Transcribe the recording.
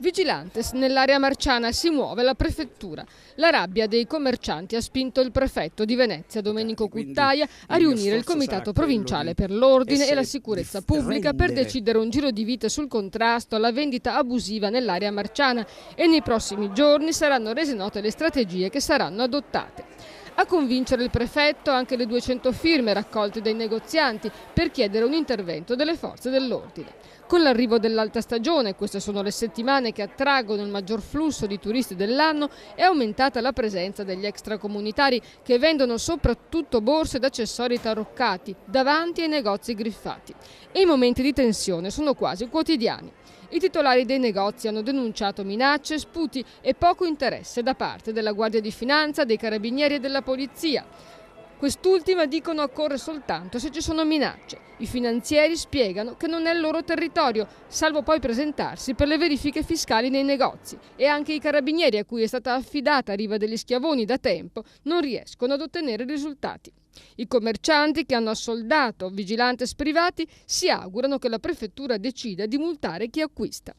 Vigilantes nell'area marciana, si muove la prefettura. La rabbia dei commercianti ha spinto il prefetto di Venezia, Domenico Cuttaia, a riunire il comitato provinciale per l'ordine e la sicurezza pubblica per decidere un giro di vite sul contrasto alla vendita abusiva nell'area marciana, e nei prossimi giorni saranno rese note le strategie che saranno adottate. A convincere il prefetto anche le 200 firme raccolte dai negozianti per chiedere un intervento delle forze dell'ordine. Con l'arrivo dell'alta stagione, queste sono le settimane che attraggono il maggior flusso di turisti dell'anno, è aumentata la presenza degli extracomunitari che vendono soprattutto borse ed accessori taroccati davanti ai negozi griffati. E i momenti di tensione sono quasi quotidiani. I titolari dei negozi hanno denunciato minacce, sputi e poco interesse da parte della Guardia di Finanza, dei Carabinieri e della Polizia. Quest'ultima, dicono, accorre soltanto se ci sono minacce. I finanzieri spiegano che non è il loro territorio, salvo poi presentarsi per le verifiche fiscali nei negozi. E anche i carabinieri, a cui è stata affidata Riva degli Schiavoni da tempo, non riescono ad ottenere risultati. I commercianti, che hanno assoldato vigilantes privati, si augurano che la prefettura decida di multare chi acquista.